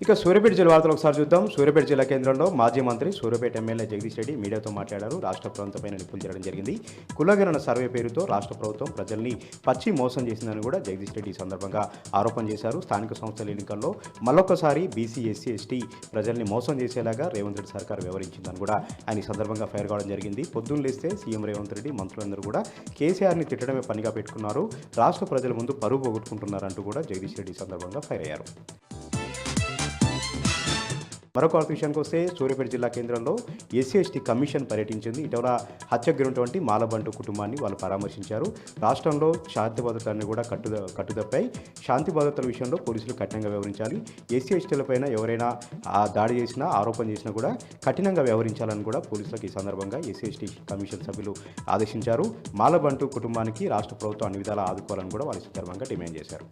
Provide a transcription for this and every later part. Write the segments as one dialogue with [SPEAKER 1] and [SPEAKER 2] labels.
[SPEAKER 1] ఇక సూర్యాపేట జిల్లా వార్తలు ఒకసారి చూద్దాం. సూర్యాపేట జిల్లా కేంద్రంలో మాజీ మంత్రి సూర్యాపేట ఎమ్మెల్యే జగదీష్ రెడ్డి మీడియాతో మాట్లాడారు. రాష్ట్ర ప్రభుత్వంపైన నిప్పులు చేయడం జరిగింది. కులగణన సర్వే పేరుతో రాష్ట్ర ప్రభుత్వం ప్రజల్ని పచ్చి మోసం చేసిందని కూడా జగదీష్ రెడ్డి ఈ సందర్భంగా ఆరోపణ చేశారు. స్థానిక సంస్థల ఎన్నికల్లో మళ్ళొక్కసారి బీసీ, ఎస్సీ, ఎస్టీ ప్రజల్ని మోసం చేసేలాగా రేవంత్ రెడ్డి సర్కార్ వ్యవహరించిందని కూడా ఆయన ఈ సందర్భంగా ఫైర్ కావడం జరిగింది. పొద్దున్న లేస్తే సీఎం రేవంత్ రెడ్డి మంత్రులందరూ కూడా కేసీఆర్ని తిట్టడమే పనిగా పెట్టుకున్నారు. రాష్ట్ర ప్రజల ముందు పరువు పోగొట్టుకుంటున్నారంటూ కూడా జగదీష్ రెడ్డి ఈ సందర్భంగా ఫైర్ అయ్యారు. మరొక విషయానికి వస్తే సూర్యాపేట జిల్లా కేంద్రంలో ఎస్సీ ఎస్టీ కమిషన్ పర్యటించింది. ఇటీవల హత్యకు గురైనటువంటి మాలబంటు కుటుంబాన్ని వాళ్ళు పరామర్శించారు. రాష్ట్రంలో శాంతి భద్రతలను కూడా కట్టుదప్పాయి. శాంతి భద్రతల విషయంలో పోలీసులు కఠినంగా వ్యవహరించాలి. ఎస్సీ ఎస్టీలపైన ఎవరైనా దాడి చేసినా, ఆరోపణ చేసినా కూడా కఠినంగా వ్యవహరించాలని కూడా పోలీసులకు ఈ సందర్భంగా ఎస్సీ ఎస్టీ కమిషన్ సభ్యులు ఆదేశించారు. మాలబంటు కుటుంబానికి రాష్ట్ర ప్రభుత్వం అన్ని విధాలా ఆదుకోవాలని కూడా వాళ్ళ సందర్భంగా డిమాండ్ చేశారు.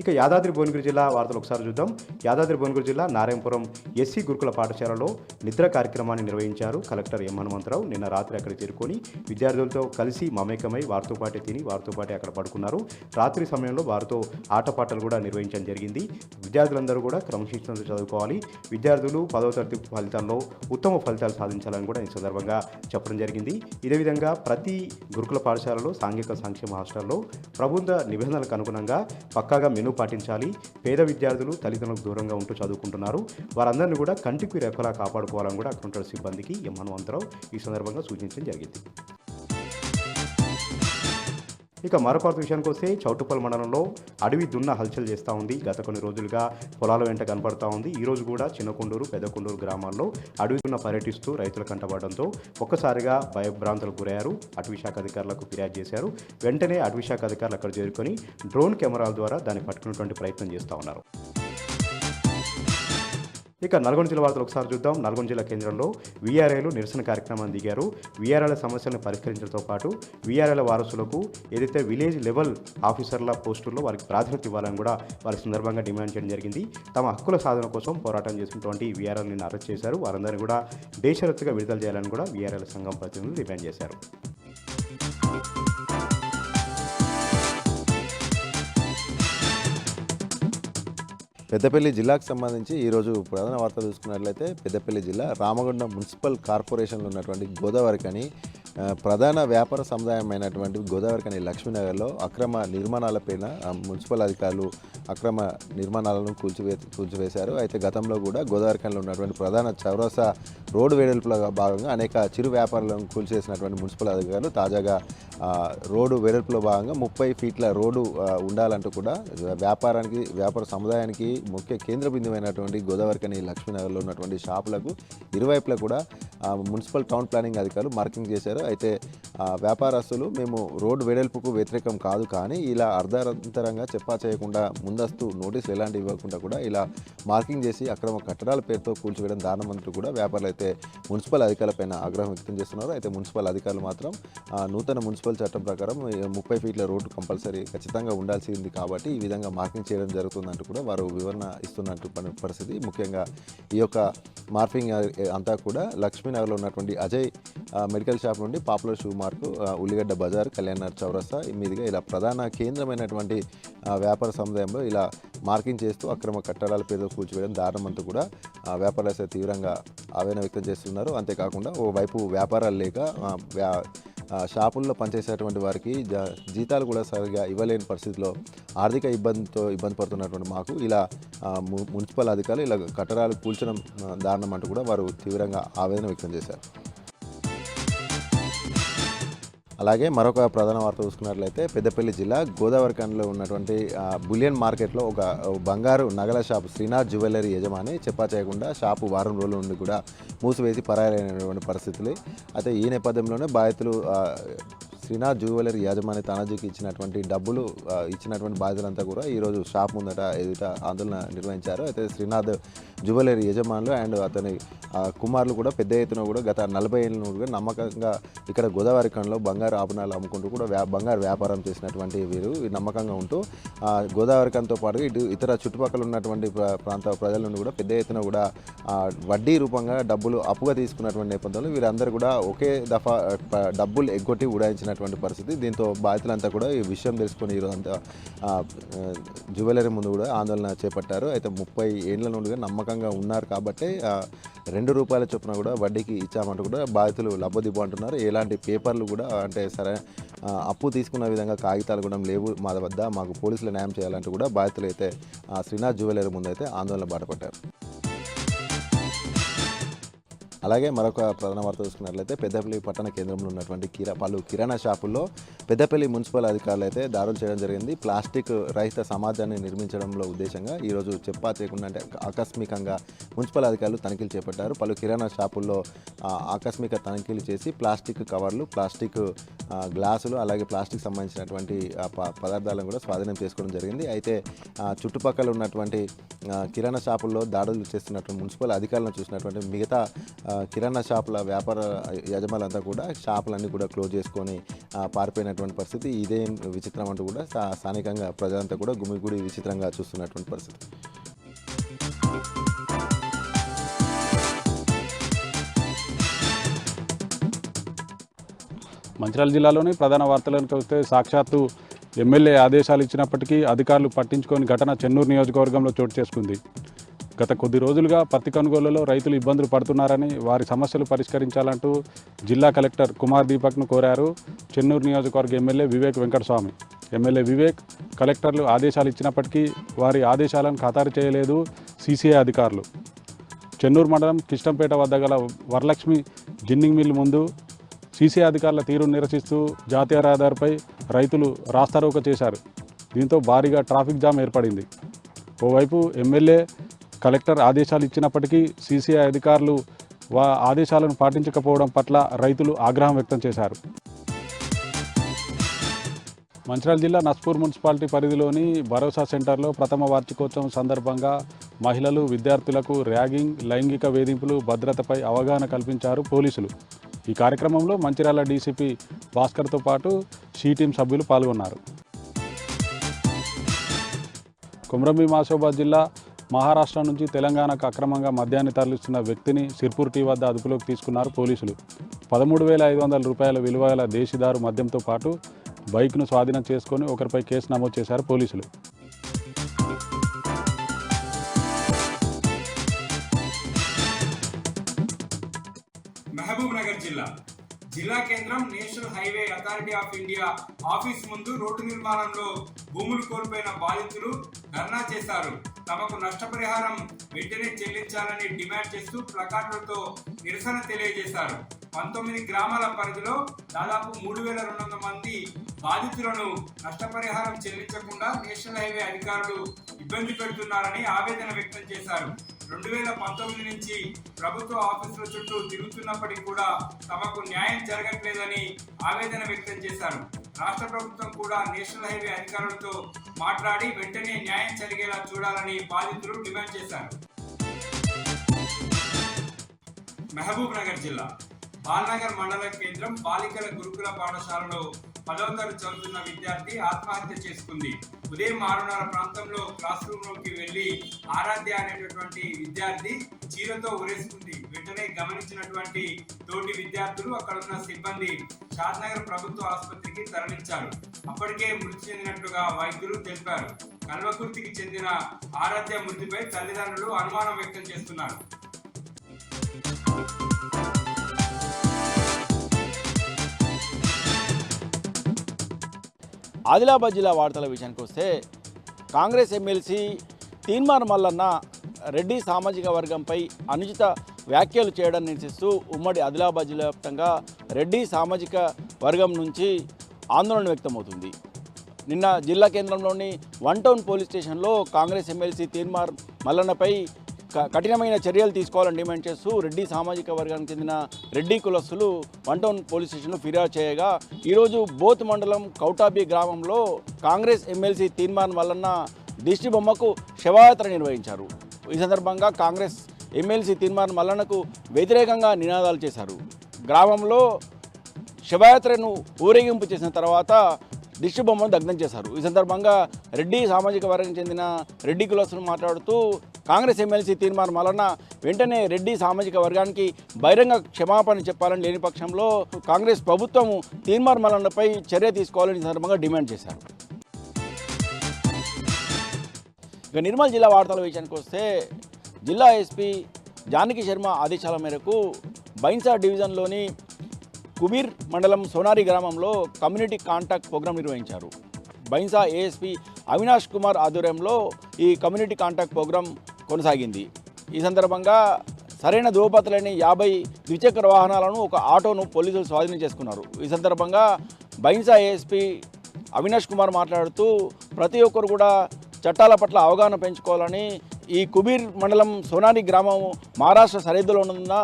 [SPEAKER 1] ఇక యాదాద్రి భువనగిరి జిల్లా వార్తలు ఒకసారి చూద్దాం. యాదాద్రి భువనగిరి జిల్లా నారాయణపురం ఎస్సీ గురుకుల పాఠశాలలో నిద్ర కార్యక్రమాన్ని నిర్వహించారు. కలెక్టర్ ఎం హనుమంతరావు నిన్న రాత్రి అక్కడికి చేరుకొని విద్యార్థులతో కలిసి మమేకమై వారితో పాటే తిని వారితో పాటే అక్కడ పడుకున్నారు. రాత్రి సమయంలో వారితో ఆటపాటలు కూడా నిర్వహించడం జరిగింది. విద్యార్థులందరూ కూడా క్రమశిక్షణతో చదువుకోవాలి. విద్యార్థులు 10వ తరగతి ఫలితాల్లో ఉత్తమ ఫలితాలు సాధించాలని కూడా ఈ సందర్భంగా చెప్పడం జరిగింది. ఇదే విధంగా ప్రతి గురుకుల పాఠశాలలో సాంఘిక సంక్షేమ హాస్టల్లో ప్రభుత్వ నిబంధనలకు అనుగుణంగా పక్కాగా మెను పాటించాలి. పేద విద్యార్థులు తల్లిదండ్రులకు దూరంగా ఉంటూ చదువుకుంటున్నారు. వారందరినీ కూడా కంటికి రెప్పలా కాపాడుకోవాలని కూడా అక్కడ ఉంటున్న సిబ్బందికి ఎం హనుమంతరావు ఈ సందర్భంగా సూచించడం జరిగింది. ఇక మరొక విషయానికి వస్తే చౌటుప్పల్ మండలంలో అడవి దున్న హల్చల్ చేస్తూ ఉంది. గత కొన్ని రోజులుగా పొలాల వెంట కనపడతా ఉంది. ఈ రోజు కూడా చిన్నకొండూరు, పెద్దకొండూరు గ్రామాల్లో అడవి దున్న పర్యటిస్తూ రైతుల కంటపడడంతో ఒక్కసారిగా భయభ్రాంతులకు గురయ్యారు. అటవీ శాఖ అధికారులకు ఫిర్యాదు చేశారు. వెంటనే అటవీ శాఖ అధికారులు అక్కడ చేరుకొని డ్రోన్ కెమెరాల ద్వారా దాన్ని పట్టుకునేటువంటి ప్రయత్నం చేస్తూ ఉన్నారు. ఇక నల్గొండ జిల్లా వార్తలు ఒకసారి చూద్దాం. నల్గొండ జిల్లా కేంద్రంలో వీఆర్ఐలు నిరసన కార్యక్రమాన్ని దిగారు. వీఆర్ఐల సమస్యలను పరిష్కరించడంతో పాటు వీఆర్ఐల వారసులకు ఏదైతే విలేజ్ లెవెల్ ఆఫీసర్ల పోస్టుల్లో వారికి ప్రాధాన్యత ఇవ్వాలని కూడా వారి సందర్భంగా డిమాండ్ చేయడం జరిగింది. తమ హక్కుల సాధన కోసం పోరాటం చేసినటువంటి వీఆర్ఐలను అరెస్ట్ చేశారు. వారందరినీ కూడా బేషరతుగా విడుదల చేయాలని కూడా వీఆర్ఐల సంఘం ప్రతినిధులు డిమాండ్ చేశారు.
[SPEAKER 2] పెద్దపల్లి జిల్లాకు సంబంధించి ఈరోజు ప్రధాన వార్త చూసుకున్నట్లయితే పెద్దపల్లి జిల్లా రామగుండం మున్సిపల్ కార్పొరేషన్లో ఉన్నటువంటి గోదావరికని ప్రధాన వ్యాపార సముదాయమైనటువంటి గోదావరికని లక్ష్మీనగర్లో అక్రమ నిర్మాణాలపైన మున్సిపల్ అధికారులు అక్రమ నిర్మాణాలను కూల్చివేశారు. అయితే గతంలో కూడా గోదావరికనిలో ఉన్నటువంటి ప్రధాన చౌరసా రోడ్డు వెడల్పులో భాగంగా అనేక చిరు వ్యాపారాలను కూల్చేసినటువంటి మున్సిపల్ అధికారులు తాజాగా రోడ్డు వెడల్పులో భాగంగా 30 ఫీట్ల రోడ్డు ఉండాలంటూ కూడా వ్యాపార సముదాయానికి ముఖ్య కేంద్ర బిందువైనటువంటి గోదావరికని లక్ష్మీనగర్లో ఉన్నటువంటి షాపులకు ఇరువైపులా కూడా మున్సిపల్ టౌన్ ప్లానింగ్ అధికారులు మార్కింగ్ చేశారు. అయితే వ్యాపారస్తులు మేము రోడ్డు వెడల్పుకు వ్యతిరేకం కాదు, కానీ ఇలా అర్ధాంతరంగా చెప్పా చేయకుండా ముందస్తు నోటీసులు ఎలాంటి ఇవ్వకుండా కూడా ఇలా మార్కింగ్ చేసి అక్రమ కట్టడాల పేరుతో కూల్చివేయడం దారుణమంటూ కూడా వ్యాపారులు అయితే మున్సిపల్ అధికారులపైన ఆగ్రహం వ్యక్తం చేస్తున్నారు. అయితే మున్సిపల్ అధికారులు మాత్రం నూతన మున్సిపల్ చట్టం ప్రకారం 30 ఫీట్ల రోడ్డు కంపల్సరీ ఖచ్చితంగా ఉండాల్సింది కాబట్టి ఈ విధంగా మార్కింగ్ చేయడం జరుగుతుందంటూ కూడా వారు వివరణ ఇస్తున్నట్టు పరిస్థితి. ముఖ్యంగా ఈ యొక్క మార్కింగ్ అంతా కూడా లక్ష్మీనగర్లో ఉన్నటువంటి అజయ్ మెడికల్ షాప్ నుండి పాపులర్ షూ మార్కు, ఉల్లిగడ్డ బజార్, కళ్యాణ్ చౌరస్తా మీదుగా ఇలా ప్రధాన కేంద్రమైనటువంటి వ్యాపార సముదాయంలో ఇలా మార్కింగ్ చేస్తూ అక్రమ కట్టడాల పేరుతో కూల్చివేయడం దారుణమంటూ కూడా వ్యాపారస్తులు తీవ్రంగా ఆవేదన వ్యక్తం చేస్తున్నారు. అంతేకాకుండా ఓవైపు వ్యాపారాలు లేక షాపుల్లో పనిచేసేటువంటి వారికి జీతాలు కూడా సరిగా ఇవ్వలేని పరిస్థితిలో ఆర్థిక ఇబ్బంది పడుతున్నటువంటి మాకు ఇలా మున్సిపల్ అధికారులు ఇలా కట్టడాలు కూల్చడం దారుణం అంటూ కూడా వారు తీవ్రంగా ఆవేదన వ్యక్తం చేశారు. అలాగే మరొక ప్రధాన వార్త చూసుకున్నట్లయితే పెద్దపల్లి జిల్లా గోదావరిఖనిలో ఉన్నటువంటి బులియన్ మార్కెట్లో ఒక బంగారు నగల షాపు శ్రీనాథ్ జ్యువెలరీ యజమాని చెప్పా చేయకుండా షాపు వారం రోజుల నుండి కూడా మూసివేసి పరారైనటువంటి పరిస్థితులు. అయితే ఈ నేపథ్యంలోనే బాధితులు శ్రీనాథ్ జ్యువెలరీ యాజమాని తనజీకి ఇచ్చినటువంటి బాధితులంతా కూడా ఈరోజు షాప్ ముందట ఎదుట ఆందోళన నిర్వహించారు. అయితే శ్రీనాథ్ జ్యువెలరీ యజమానులు అండ్ అతని కుమారులు కూడా పెద్ద ఎత్తున కూడా గత 40 ఏళ్ళ నుండి నమ్మకంగా ఇక్కడ గోదావరిఖనిలో బంగారు ఆభరణాలు అమ్ముకుంటూ కూడా బంగారు వ్యాపారం చేసినటువంటి వీరు నమ్మకంగా ఉంటూ గోదావరిఖనితో పాటుగా ఇతర చుట్టుపక్కల ఉన్నటువంటి ప్రాంత ప్రజల నుండి కూడా పెద్ద ఎత్తున కూడా వడ్డీ రూపంగా డబ్బులు అప్పుగా తీసుకున్నటువంటి నేపథ్యంలో వీరందరూ కూడా ఒకే దఫా డబ్బులు ఎగ్గొట్టి ఉడాయించిన వెళ్ళినటువంటి పరిస్థితి. దీంతో బాధితులంతా కూడా ఈ విషయం తెలుసుకొని ఈరోజంతా జ్యువెలరీ ముందు కూడా ఆందోళన చేపట్టారు. అయితే 30 ఏళ్ల నుండిగా నమ్మకంగా ఉన్నారు కాబట్టి ₹2 చొప్పున కూడా వడ్డీకి ఇచ్చామంటూ కూడా బాధితులు లబ్బదిబ్బు అంటున్నారు. ఎలాంటి పేపర్లు కూడా అంటే సరే అప్పు తీసుకున్న విధంగా కాగితాలు కూడా లేవు మా వద్ద, మాకు పోలీసులు న్యాయం చేయాలంటూ కూడా బాధితులు అయితే శ్రీనాథ్ జ్యువెలరీ ముందు అయితే ఆందోళన బాటపట్టారు. అలాగే మరొక ప్రధాన వార్త చూసుకున్నట్లయితే పెద్దపల్లి పట్టణ కేంద్రంలో ఉన్నటువంటి పలు కిరాణా షాపుల్లో పెద్దపల్లి మున్సిపల్ అధికారులు అయితే దాడులు చేయడం జరిగింది. ప్లాస్టిక్ రహిత సమాజాన్ని నిర్మించడంలో ఉద్దేశంగా ఈరోజు చెప్పా చేయకుండా అంటే ఆకస్మికంగా మున్సిపల్ అధికారులు తనిఖీలు చేపట్టారు. పలు కిరాణా షాపుల్లో ఆకస్మిక తనిఖీలు చేసి ప్లాస్టిక్ కవర్లు, ప్లాస్టిక్ గ్లాసులు, అలాగే ప్లాస్టిక్ సంబంధించినటువంటి పదార్థాలను కూడా స్వాధీనం చేసుకోవడం జరిగింది. అయితే చుట్టుపక్కల ఉన్నటువంటి కిరాణా షాపుల్లో దాడులు చేస్తున్నటువంటి మున్సిపల్ అధికారులను చూసినటువంటి మిగతా కిరాణా షాపుల వ్యాపార యజమానులంతా కూడా షాపులన్నీ కూడా క్లోజ్ చేసుకొని పారిపోయినటువంటి పరిస్థితి. ఇదే విచిత్రం అంటూ కూడా స్థానికంగా ప్రజలంతా కూడా గుమిగూడి విచిత్రంగా చూస్తున్నటువంటి పరిస్థితి.
[SPEAKER 3] మంచిర్యాల జిల్లాలోని ప్రధాన వార్తలకు వస్తే సాక్షాత్తు ఎమ్మెల్యే ఆదేశాలు ఇచ్చినప్పటికీ అధికారులు పట్టించుకొని ఘటన చెన్నూరు నియోజకవర్గంలో చోటు చేసుకుంది. గత కొద్ది రోజులుగా పత్తి కొనుగోలులో రైతులు ఇబ్బందులు పడుతున్నారని, వారి సమస్యలు పరిష్కరించాలంటూ జిల్లా కలెక్టర్ కుమార్ దీపక్ను కోరారు చెన్నూరు నియోజకవర్గ ఎమ్మెల్యే వివేక్ వెంకటస్వామి. ఎమ్మెల్యే వివేక్ కలెక్టర్లు ఆదేశాలు ఇచ్చినప్పటికీ వారి ఆదేశాలను ఖాతరు చేయలేదు సీసీఐ అధికారులు. చెన్నూరు మండలం కిష్టంపేట వద్ద గల వరలక్ష్మి జిన్నింగ్ మిల్ ముందు సీసీఐ అధికారుల తీరును నిరసిస్తూ జాతీయ రహదారిపై రైతులు రాస్తారోకో చేశారు. దీంతో భారీగా ట్రాఫిక్ జామ్ ఏర్పడింది. ఓవైపు ఎమ్మెల్యే కలెక్టర్ ఆదేశాలు ఇచ్చినప్పటికీ సీసీఐ అధికారులు ఆదేశాలను పాటించకపోవడం పట్ల రైతులు ఆగ్రహం వ్యక్తం చేశారు. మంచిర్యాల జిల్లా నస్పూర్ మున్సిపాలిటీ పరిధిలోని భరోసా సెంటర్లో ప్రథమ వార్షికోత్సవం సందర్భంగా మహిళలు, విద్యార్థులకు ర్యాగింగ్, లైంగిక వేధింపులు, భద్రతపై అవగాహన కల్పించారు పోలీసులు. ఈ కార్యక్రమంలో మంచిర్యాల డీసీపీ భాస్కర్తో పాటు షీ టీం సభ్యులు పాల్గొన్నారు. కొమరంభీం ఆసిఫాబాద్ జిల్లా మహారాష్ట్ర నుంచి తెలంగాణకు అక్రమంగా మద్యాన్ని తరలిస్తున్న వ్యక్తిని సిర్పూర్ టీ వద్ద అదుపులోకి తీసుకున్నారు పోలీసులు. 13,500 రూపాయల విలువ గల దేశీదారు మద్యంతో పాటు బైక్ను స్వాధీనం చేసుకొని ఒకరిపై కేసు నమోదు చేశారు పోలీసులు.
[SPEAKER 4] మహబూబ్ నగర్ జిల్లా కేంద్రం national highway authority of India office ముందు రోడ్డు నిర్మాణంలో భూములు కోల్పోయిన బాధితులు ధర్నా చేశారు. తమకు నష్టపరిహారం వెంటనే చెల్లించాలని డిమాండ్ చేస్తూ ప్లకార్డులతో నిరసన తెలియజేశారు. 19 గ్రామాల పరిధిలో దాదాపు 3,200 మంది బాధితులను నష్టపరిహారం చెల్లించకుండా నేషనల్ హైవే అధికారులు ఇబ్బంది పెడుతున్నారని ఆవేదన వ్యక్తం చేశారు. 2019 నుంచి ప్రభుత్వ ఆఫీసుల చుట్టూ తిరుగుతున్నప్పటికీ కూడా తమకు న్యాయం జరగట్లేదని ఆవేదన వ్యక్తం చేశారు. రాష్ట్ర ప్రభుత్వం కూడా నేషనల్ హైవే అధికారులతో మాట్లాడి వెంటనే న్యాయం జరిగేలా చూడాలని బాధితులు డిమాండ్ చేశారు. మహబూబ్ నగర్ జిల్లా బాల్నగర్ మండల కేంద్రం బాలికల గురుకుల పాఠశాలలో 10వ తరగతి చదువుతున్న విద్యార్థి ఆత్మహత్య చేసుకుంది. ఉదయం 6:30 ప్రాంతంలో క్లాస్ రూమ్ లోకి వెళ్లి ఆరాధ్య అనేటటువంటి విద్యార్థి చీరతో ఉరేసుకుంది. వెంటనే గమనించినటువంటి తోటి విద్యార్థులు అక్కడ ఉన్న సిబ్బంది షాద్నగర్ ప్రభుత్వ ఆసుపత్రికి తరలించారు. అప్పటికే మృతి చెందినట్లుగా వైద్యులు తెలిపారు. కల్వకుర్తికి చెందిన ఆరాధ్య మృతిపై తల్లిదండ్రులు అనుమానం వ్యక్తం చేస్తున్నారు.
[SPEAKER 5] ఆదిలాబాద్ జిల్లా వార్తల విషయానికి వస్తే కాంగ్రెస్ ఎమ్మెల్సీ తీన్మార్ మల్లన్న రెడ్డి సామాజిక వర్గంపై అనుచిత వ్యాఖ్యలు చేయడం నిరసిస్తూ ఉమ్మడి ఆదిలాబాద్ జిల్లా వ్యాప్తంగా రెడ్డి సామాజిక వర్గం నుంచి ఆందోళన వ్యక్తమవుతుంది. నిన్న జిల్లా కేంద్రంలోని 1 టౌన్ పోలీస్ స్టేషన్లో కాంగ్రెస్ ఎమ్మెల్సీ తీన్మార్ మల్లన్నపై కఠినమైన చర్యలు తీసుకోవాలని డిమాండ్ చేస్తూ రెడ్డి సామాజిక వర్గానికి చెందిన రెడ్డి కులస్తులు 1 టౌన్ పోలీస్ స్టేషన్లో ఫిర్యాదు చేయగా ఈరోజు బోత్ మండలం కౌటాబీ గ్రామంలో కాంగ్రెస్ ఎమ్మెల్సీ తీన్మార్ మల్లన్న దిష్టి బొమ్మకు శవయాత్ర నిర్వహించారు. ఈ సందర్భంగా కాంగ్రెస్ ఎమ్మెల్సీ తీన్మార్ మల్లన్నకు వ్యతిరేకంగా నినాదాలు చేశారు. గ్రామంలో శవయాత్రను ఊరేగింపు చేసిన తర్వాత దిష్టి బొమ్మను దగ్ధం చేశారు. ఈ సందర్భంగా రెడ్డి సామాజిక వర్గం చెందిన రెడ్డి కులస్తులు మాట్లాడుతూ కాంగ్రెస్ ఎమ్మెల్సీ తీర్మానం వలన వెంటనే రెడ్డి సామాజిక వర్గానికి బహిరంగ క్షమాపణ చెప్పాలని లేని పక్షంలో కాంగ్రెస్ ప్రభుత్వం తీర్మానం వలనపై చర్య తీసుకోవాలని ఈ సందర్భంగా డిమాండ్ చేశారు. ఇక నిర్మల్ జిల్లా వార్తల విషయానికి వస్తే జిల్లా ఎస్పీ జానకి శర్మ ఆదేశాల మేరకు బైన్సా డివిజన్లోని కుబీర్ మండలం సోనారి గ్రామంలో కమ్యూనిటీ కాంటాక్ట్ ప్రోగ్రాం నిర్వహించారు. బైన్సా ఏఎస్పీ అవినాష్ కుమార్ ఆధ్వర్యంలో ఈ కమ్యూనిటీ కాంటాక్ట్ ప్రోగ్రాం కొనసాగింది. ఈ సందర్భంగా సరైన ధృవపత్రాలని 50 ద్విచక్ర వాహనాలను ఒక ఆటోను పోలీసులు స్వాధీనం చేసుకున్నారు. ఈ సందర్భంగా బైన్సా ఏఎస్పీ అవినాష్ కుమార్ మాట్లాడుతూ ప్రతి ఒక్కరు కూడా చట్టాల పట్ల అవగాహన పెంచుకోవాలని, ఈ కుబీర్ మండలం సోనారి గ్రామం మహారాష్ట్ర సరిహద్దులో ఉన్న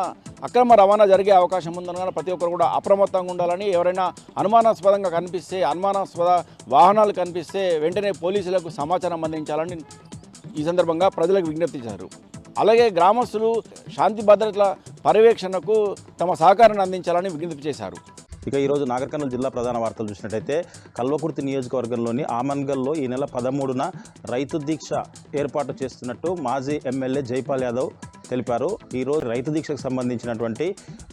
[SPEAKER 5] అక్రమ రవాణా జరిగే అవకాశం ఉందనగా ప్రతి ఒక్కరు కూడా అప్రమత్తంగా ఉండాలని, ఎవరైనా అనుమానాస్పదంగా కనిపిస్తే అనుమానాస్పద వాహనాలు కనిపిస్తే వెంటనే పోలీసులకు సమాచారం అందించాలని ఈ సందర్భంగా ప్రజలకు విజ్ఞప్తి చేశారు. అలాగే గ్రామస్తులు శాంతి భద్రతల పర్యవేక్షణకు తమ సహకారాన్ని అందించాలని విజ్ఞప్తి చేశారు.
[SPEAKER 6] ఇక ఈరోజు నాగర్ కర్నూలు జిల్లా ప్రధాన వార్తలు చూసినట్టయితే కల్వకుర్తి నియోజకవర్గంలోని ఆమన్గల్లో ఈ నెల 13న రైతు దీక్ష ఏర్పాటు చేస్తున్నట్టు మాజీ ఎమ్మెల్యే జైపాల్ యాదవ్ తెలిపారు. ఈరోజు రైతు దీక్షకు సంబంధించినటువంటి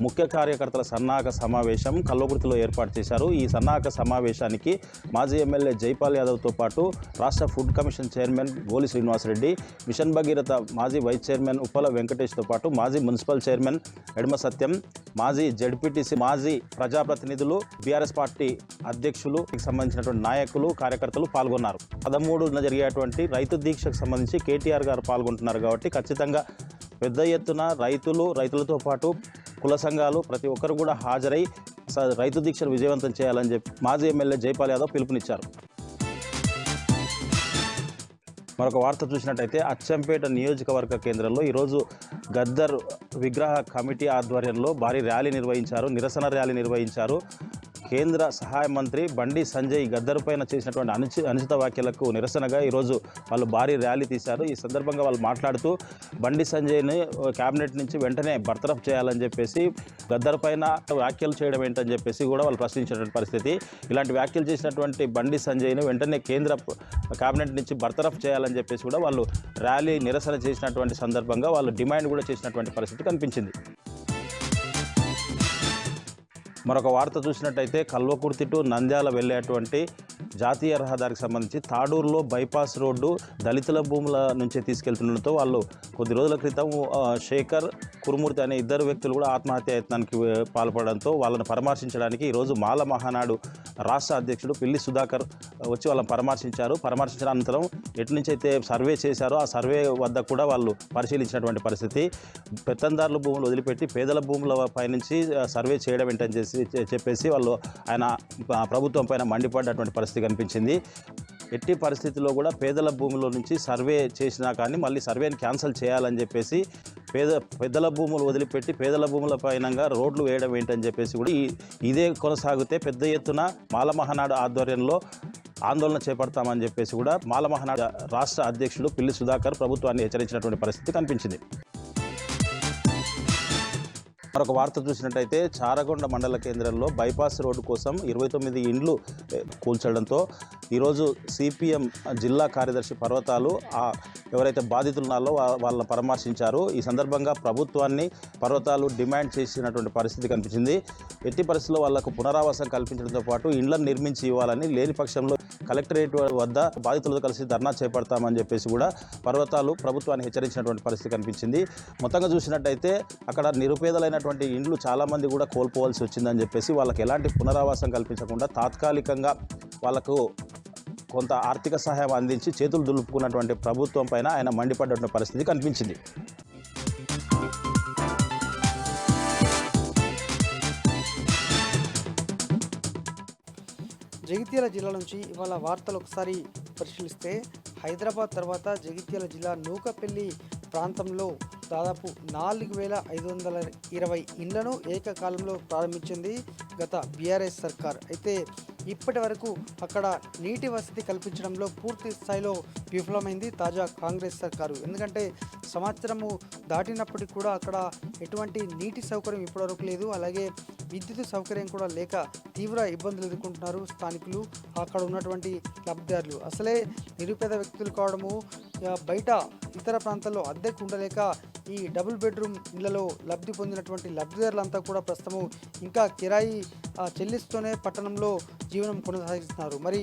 [SPEAKER 6] ముఖ్య కార్యకర్తల సన్నాహక సమావేశం కల్వకుర్తిలో ఏర్పాటు చేశారు. ఈ సన్నాహక సమావేశానికి మాజీ ఎమ్మెల్యే జైపాల్ యాదవ్తో పాటు రాష్ట్ర ఫుడ్ కమిషన్ చైర్మన్ గోలి శ్రీనివాసరెడ్డి, మిషన్ భగీరథ మాజీ వైస్ చైర్మన్ ఉప్పల వెంకటేష్తో పాటు మాజీ మున్సిపల్ చైర్మన్ ఎడమ సత్యం, మాజీ జడ్పీటీసీ, మాజీ ప్రజాప్రతినిధులు, బీఆర్ఎస్ పార్టీ అధ్యక్షులు సంబంధించినటువంటి నాయకులు, కార్యకర్తలు పాల్గొన్నారు. 13న జరిగేటువంటి రైతు దీక్షకు సంబంధించి కేటీఆర్ గారు పాల్గొంటున్నారు కాబట్టి ఖచ్చితంగా పెద్ద ఎత్తున రైతులతో పాటు కుల సంఘాలు ప్రతి ఒక్కరు కూడా హాజరై రైతు దీక్షను విజయవంతం చేయాలని చెప్పి మాజీ ఎమ్మెల్యే జైపాల్ యాదవ్ పిలుపునిచ్చారు. మరొక వార్త చూసినట్టయితే అచ్చంపేట నియోజకవర్గ కేంద్రంలో ఈరోజు గద్దర్ విగ్రహ కమిటీ ఆధ్వర్యంలో భారీ ర్యాలీ నిర్వహించారు, నిరసన ర్యాలీ నిర్వహించారు. కేంద్ర సహాయ మంత్రి బండి సంజయ్ గద్దర్ పైన చేసినటువంటి అనుచిత వ్యాఖ్యలకు నిరసనగా ఈరోజు వాళ్ళు భారీ ర్యాలీ తీశారు. ఈ సందర్భంగా వాళ్ళు మాట్లాడుతూ బండి సంజయ్ని క్యాబినెట్ నుంచి వెంటనే బర్తరఫ్ చేయాలని చెప్పేసి, గద్దర్ పైన వ్యాఖ్యలు చేయడం ఏంటని చెప్పేసి కూడా వాళ్ళు ప్రశ్నించినటువంటి పరిస్థితి. ఇలాంటి వ్యాఖ్యలు చేసినటువంటి బండి సంజయ్ని వెంటనే కేంద్ర క్యాబినెట్ నుంచి బర్తరఫ్ చేయాలని చెప్పేసి కూడా వాళ్ళు ర్యాలీ నిరసన చేసినటువంటి సందర్భంగా వాళ్ళు డిమాండ్ కూడా చేసినటువంటి పరిస్థితి కనిపించింది. మరొక వార్త చూసినట్టయితే కల్వకుర్తి టు నంద్యాల వెళ్ళేటువంటి జాతీయ రహదారికి సంబంధించి తాడూరులో బైపాస్ రోడ్డు దళితుల భూముల నుంచే తీసుకెళ్తుండటంతో వాళ్ళు కొద్ది రోజుల క్రితం శేఖర్, కురుమూర్తి అనే ఇద్దరు వ్యక్తులు కూడా ఆత్మహత్య యత్నానికి పాల్పడడంతో వాళ్ళని పరామర్శించడానికి ఈరోజు మాల మహానాడు రాష్ట్ర అధ్యక్షుడు పిల్లి సుధాకర్ వచ్చి వాళ్ళని పరామర్శించిన అనంతరం ఎటు నుంచి అయితే సర్వే చేశారో ఆ సర్వే వద్ద కూడా వాళ్ళు పరిశీలించినటువంటి పరిస్థితి. పెత్తందారుల భూములు వదిలిపెట్టి పేదల భూముల పైనుంచి సర్వే చేయడం ఏంటని చెప్పేసి వాళ్ళు ఆయన ప్రభుత్వం పైన మండిపడ్డటువంటి పరిస్థితి కనిపించింది. ఎట్టి పరిస్థితుల్లో కూడా పేదల భూముల నుంచి సర్వే చేసినా కానీ మళ్ళీ సర్వేని క్యాన్సిల్ చేయాలని చెప్పేసి పెద్దల భూములు వదిలిపెట్టి పేదల భూముల పైనంగా రోడ్లు వేయడం ఏంటని చెప్పేసి కూడా ఇదే కొనసాగితే పెద్ద ఎత్తున మాల మహానాడు ఆధ్వర్యంలో ఆందోళన చేపడతామని చెప్పేసి కూడా మాల మహానాడు రాష్ట్ర అధ్యక్షుడు పిల్లి సుధాకర్ ప్రభుత్వాన్ని హెచ్చరించినటువంటి పరిస్థితి కనిపించింది. మరొక వార్త చూసినట్టయితే చారగొండ మండల కేంద్రంలో బైపాస్ రోడ్డు కోసం 29 ఇండ్లు కూల్చడంతో ఈరోజు సిపిఎం జిల్లా కార్యదర్శి పర్వతాలు ఎవరైతే బాధితులు ఉన్నారో వాళ్ళని పరామర్శించారు. ఈ సందర్భంగా ప్రభుత్వాన్ని పర్వతాలు డిమాండ్ చేసినటువంటి పరిస్థితి కనిపించింది. ఎట్టి పరిస్థితుల్లో వాళ్లకు పునరావాసం కల్పించడంతో పాటు ఇండ్లను నిర్మించి ఇవ్వాలని, లేని పక్షంలో కలెక్టరేట్ వద్ద బాధితులతో కలిసి ధర్నా చేపడతామని చెప్పేసి కూడా పర్వతాలు ప్రభుత్వాన్ని హెచ్చరించినటువంటి పరిస్థితి కనిపించింది. మొత్తంగా చూసినట్టయితే అక్కడ నిరుపేదలైనటువంటి ఇండ్లు చాలామంది కూడా కోల్పోవాల్సి వచ్చిందని చెప్పేసి వాళ్ళకి ఎలాంటి పునరావాసం కల్పించకుండా తాత్కాలికంగా వాళ్ళకు కొంత ఆర్థిక సహాయం అందించి చేతులు దులుపుకున్నటువంటి ప్రభుత్వం పైన ఆయన మండిపడ్డటువంటి పరిస్థితి కనిపించింది.
[SPEAKER 7] జగిత్యాల జిల్లా నుంచి ఇవాళ వార్తలు ఒకసారి పరిశీలిస్తే హైదరాబాద్ తర్వాత జగిత్యాల జిల్లా నూకపల్లి ప్రాంతంలో దాదాపు 4520 ఇండ్లను ఏకకాలంలో ప్రారంభించింది గత బీఆర్ఎస్ సర్కార్. అయితే ఇప్పటి వరకు అక్కడ నీటి వసతి కల్పించడంలో పూర్తి స్థాయిలో విఫలమైంది తాజా కాంగ్రెస్ సర్కారు. ఎందుకంటే సంవత్సరము దాటినప్పటికీ కూడా అక్కడ ఎటువంటి నీటి సౌకర్యం ఇప్పటివరకు లేదు. అలాగే విద్యుత్ సౌకర్యం కూడా లేక తీవ్ర ఇబ్బందులు ఎదుర్కొంటున్నారు స్థానికులు, అక్కడ ఉన్నటువంటి లబ్ధిదారులు. అసలే నిరుపేద వ్యక్తులు కావడము, బయట ఇతర ప్రాంతాల్లో అద్దెకు ఉండలేక ఈ డబుల్ బెడ్రూమ్ ఇళ్లలో లబ్ధి పొందినటువంటి లబ్ధిదారులంతా కూడా ప్రస్తుతము ఇంకా కిరాయి చెల్లిస్తూనే పట్టణంలో జీవనం కొనసాగిస్తున్నారు. మరి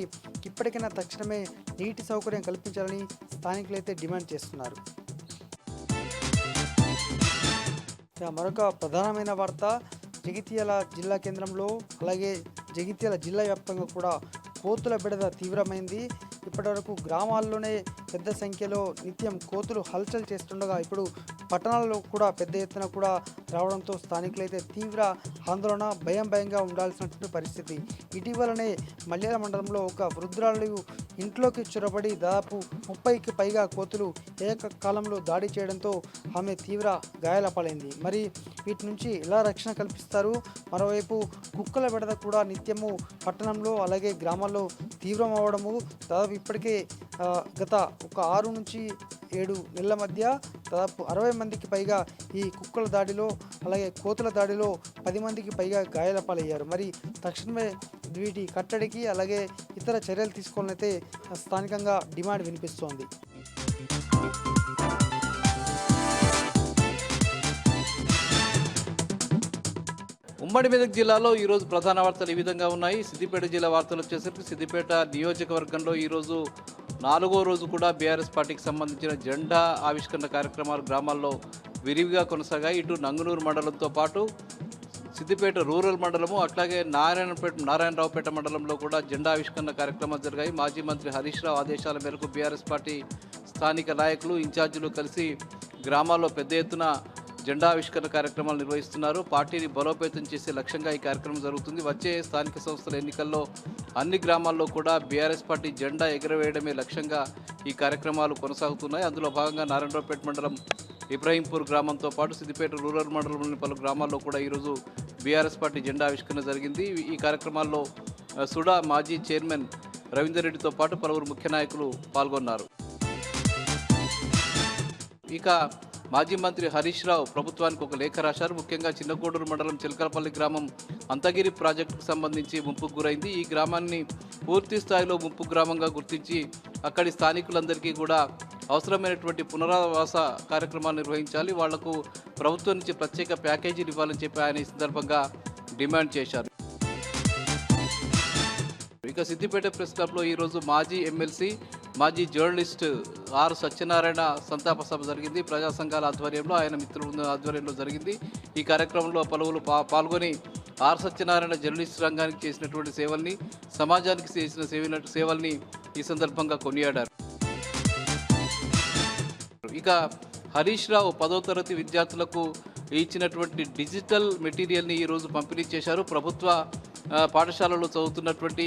[SPEAKER 7] ఇప్పటికైనా తక్షణమే నీటి సౌకర్యం కల్పించాలని స్థానికులైతే డిమాండ్ చేస్తున్నారు. మరొక ప్రధానమైన వార్త, జగిత్యాల జిల్లా కేంద్రంలో అలాగే జగిత్యాల జిల్లా వ్యాప్తంగా కూడా కోతుల బెడద తీవ్రమైంది. ఇప్పటివరకు గ్రామాల్లోనే పెద్ద సంఖ్యలో నిత్యం కోతులు హల్చల్ చేస్తుండగా ఇప్పుడు పట్టణాల్లో కూడా పెద్ద ఎత్తున కూడా రావడంతో స్థానికులైతే తీవ్ర ఆందోళన, భయంగా ఉండాల్సినటువంటి పరిస్థితి. ఇటీవలనే మల్యాల మండలంలో ఒక వృద్ధురాలు ఇంట్లోకి చొరబడి దాదాపు 30కి పైగా కోతులు ఏకకాలంలో దాడి చేయడంతో ఆమె తీవ్ర గాయాల పాలైంది. మరి వీటి నుంచి ఎలా రక్షణ కల్పిస్తారు? మరోవైపు కుక్కల బెడద కూడా నిత్యము పట్టణంలో అలాగే గ్రామాల్లో తీవ్రం అవడము, దాదాపు ఇప్పటికే గత ఒక 6 నుంచి 7 నెలల మధ్య దాదాపు 60 మందికి పైగా ఈ కుక్కల దాడిలో అలాగే కోతుల దాడిలో 10 మందికి పైగా గాయాల పాలయ్యారు. మరి తక్షణమే వీటి కట్టడికి అలాగే ఇతర చర్యలు తీసుకోవాలనైతే స్థానికంగా డిమాండ్ వినిపిస్తోంది.
[SPEAKER 8] ఉమ్మడి మెదక్ జిల్లాలో ఈరోజు ప్రధాన వార్తలు ఈ విధంగా ఉన్నాయి. సిద్దిపేట జిల్లా వార్తలు వచ్చేసరికి సిద్దిపేట నియోజకవర్గంలో ఈరోజు 4వ రోజు కూడా బీఆర్ఎస్ పార్టీకి సంబంధించిన జెండా ఆవిష్కరణ కార్యక్రమాలు గ్రామాల్లో విరివిగా కొనసాగాయి. ఇటు నంగునూరు మండలంతో పాటు సిద్దిపేట రూరల్ మండలము అట్లాగే నారాయణరావుపేట మండలంలో కూడా జెండా ఆవిష్కరణ కార్యక్రమాలు జరిగాయి. మాజీ మంత్రి హరీష్ రావు ఆదేశాల మేరకు బీఆర్ఎస్ పార్టీ స్థానిక నాయకులు, ఇన్ఛార్జీలు కలిసి గ్రామాల్లో పెద్ద ఎత్తున జెండా ఆవిష్కరణ కార్యక్రమాలు నిర్వహిస్తున్నారు. పార్టీని బలోపేతం చేసే లక్ష్యంగా ఈ కార్యక్రమం జరుగుతుంది. వచ్చే స్థానిక సంస్థల ఎన్నికల్లో అన్ని గ్రామాల్లో కూడా బీఆర్ఎస్ పార్టీ జెండా ఎగురవేయడమే లక్ష్యంగా ఈ కార్యక్రమాలు కొనసాగుతున్నాయి. అందులో భాగంగా నారాయణరావుపేట మండలం ఇబ్రహీంపూర్ గ్రామంతో పాటు సిద్దిపేట రూరల్ మండలంలోని పలు గ్రామాల్లో కూడా ఈరోజు బీఆర్ఎస్ పార్టీ జెండా ఆవిష్కరణ జరిగింది. ఈ కార్యక్రమాల్లో సుడా మాజీ చైర్మన్ రవీందర్ రెడ్డితో పాటు పలువురు ముఖ్య నాయకులు పాల్గొన్నారు. ఇక మాజీ మంత్రి హరీష్ రావు ప్రభుత్వానికి ఒక లేఖ రాశారు. ముఖ్యంగా చిన్నకోడూరు మండలం చిలకలపల్లి గ్రామం అంతగిరి ప్రాజెక్టుకు సంబంధించి ముంపుకు గురైంది. ఈ గ్రామాన్ని పూర్తి స్థాయిలో ముంపు గ్రామంగా గుర్తించి అక్కడి స్థానికులందరికీ కూడా అవసరమైనటువంటి పునరావాస కార్యక్రమాలు నిర్వహించాలి, వాళ్లకు ప్రభుత్వం నుంచి ప్రత్యేక ప్యాకేజీలు ఇవ్వాలని చెప్పి ఆయన ఈ సందర్భంగా డిమాండ్ చేశారు. ఇక సిద్దిపేట ప్రెస్ క్లబ్లో ఈరోజు మాజీ ఎమ్మెల్సీ, మాజీ జర్నలిస్ట్ ఆర్ సత్యనారాయణ సంతాప సభ జరిగింది. ప్రజా సంఘాల ఆధ్వర్యంలో, ఆయన మిత్రుల ఆధ్వర్యంలో జరిగింది. ఈ కార్యక్రమంలో పలువురు పాల్గొని ఆర్ సత్యనారాయణ జర్నలిస్ట్ రంగానికి చేసినటువంటి సేవల్ని, సమాజానికి చేసిన సేవల్ని ఈ సందర్భంగా కొనియాడారు. ఇక హరీష్ రావు 10వ తరగతి విద్యార్థులకు ఇచ్చినటువంటి డిజిటల్ మెటీరియల్ని ఈరోజు పంపిణీ చేశారు. ప్రభుత్వ పాఠశాలలో చదువుతున్నటువంటి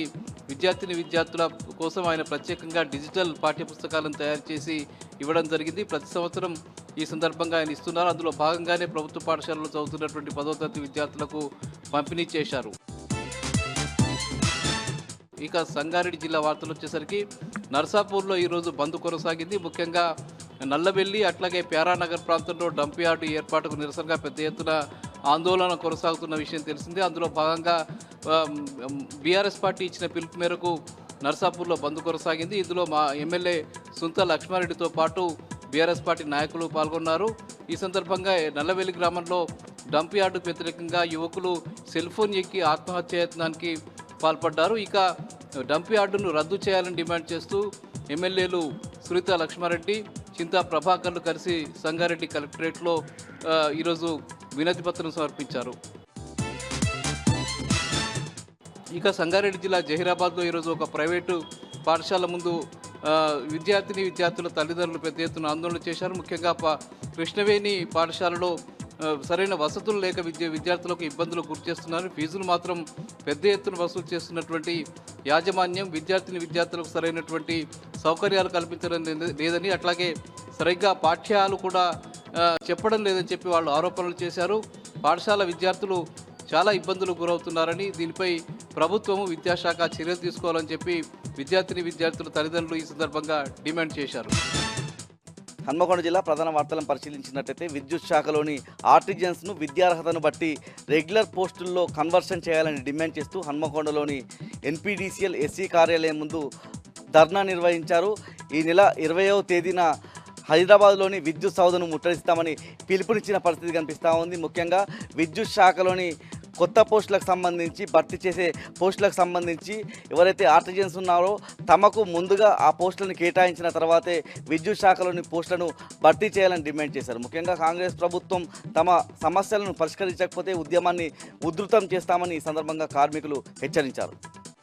[SPEAKER 8] విద్యార్థుల కోసం ఆయన ప్రత్యేకంగా డిజిటల్ పాఠ్యపుస్తకాలను తయారు చేసి ఇవ్వడం జరిగింది. ప్రతి సంవత్సరం ఈ సందర్భంగా ఆయన ఇస్తున్నారు. అందులో భాగంగానే ప్రభుత్వ పాఠశాలలో చదువుతున్నటువంటి 10వ తరగతి విద్యార్థులకు పంపిణీ చేశారు. ఇక సంగారెడ్డి జిల్లా వార్తలు వచ్చేసరికి నర్సాపూర్లో ఈరోజు బంద్ కొనసాగింది. ముఖ్యంగా నల్లబెల్లి అట్లాగే ప్యారానగర్ ప్రాంతంలో డంప్ యార్డు ఏర్పాటుకు నిరసనగా పెద్ద ఎత్తున ఆందోళన కొనసాగుతున్న విషయం తెలిసిందే. అందులో భాగంగా బీఆర్ఎస్ పార్టీ ఇచ్చిన పిలుపు మేరకు నర్సాపూర్లో బంద్ కొనసాగింది. ఇందులో మా ఎమ్మెల్యే సుంత లక్ష్మారెడ్డితో పాటు బీఆర్ఎస్ పార్టీ నాయకులు పాల్గొన్నారు. ఈ సందర్భంగా నల్లబెల్లి గ్రామంలో డంప్ యార్డుకు వ్యతిరేకంగా యువకులు సెల్ ఫోన్ ఎక్కి ఆత్మహత్యాయత్నానికి పాల్పడ్డారు. ఇక డంప్ యార్డును రద్దు చేయాలని డిమాండ్ చేస్తూ ఎమ్మెల్యేలు సునీత లక్ష్మారెడ్డి, చింతా ప్రభాకర్లు కలిసి సంగారెడ్డి కలెక్టరేట్లో ఈరోజు వినతి పత్రం సమర్పించారు. ఇక సంగారెడ్డి జిల్లా జహీరాబాద్లో ఈరోజు ఒక ప్రైవేటు పాఠశాల ముందు విద్యార్థుల తల్లిదండ్రులు పెద్ద ఎత్తున ఆందోళన చేశారు. ముఖ్యంగా కృష్ణవేణి పాఠశాలలో సరైన వసతులు లేక విద్యార్థులకు ఇబ్బందులు గురిచేస్తున్నారు. ఫీజులు మాత్రం పెద్ద ఎత్తున వసూలు చేస్తున్నటువంటి యాజమాన్యం విద్యార్థులకు సరైనటువంటి సౌకర్యాలు కల్పించడం లేదని, అట్లాగే సరిగ్గా పాఠ్యాలు కూడా చెప్పడం లేదని చెప్పి వాళ్ళు ఆరోపణలు చేశారు. పాఠశాల విద్యార్థులు చాలా ఇబ్బందులు గురవుతున్నారని, దీనిపై ప్రభుత్వము విద్యాశాఖ చర్యలు తీసుకోవాలని చెప్పి విద్యార్థుల తల్లిదండ్రులు ఈ సందర్భంగా డిమాండ్ చేశారు.
[SPEAKER 9] హన్మకొండ జిల్లా ప్రధాన వార్తలను పరిశీలించినట్టయితే విద్యుత్ శాఖలోని ఆర్టిజన్స్ను విద్యార్హతను బట్టి రెగ్యులర్ పోస్టుల్లో కన్వర్షన్ చేయాలని డిమాండ్ చేస్తూ హన్మకొండలోని ఎన్పీడీసీఎల్ ఎస్సీ కార్యాలయం ముందు ధర్నా నిర్వహించారు. ఈ నెల 20వ తేదీన హైదరాబాద్లోని విద్యుత్ సౌధను ముట్టడిస్తామని పిలుపునిచ్చిన పరిస్థితి కనిపిస్తూ ఉంది. ముఖ్యంగా విద్యుత్ శాఖలోని కొత్త పోస్టులకు సంబంధించి భర్తీ చేసే పోస్టులకు సంబంధించి ఎవరైతే ఆర్టిజన్స్ ఉన్నారో తమకు ముందుగా ఆ పోస్టులను కేటాయించిన తర్వాతే విద్యుత్ శాఖలోని పోస్టులను భర్తీ చేయాలని డిమాండ్ చేశారు. ముఖ్యంగా కాంగ్రెస్ ప్రభుత్వం తమ సమస్యలను పరిష్కరించకపోతే ఉద్యమాన్ని ఉధృతం చేస్తామని ఈ సందర్భంగా కార్మికులు హెచ్చరించారు.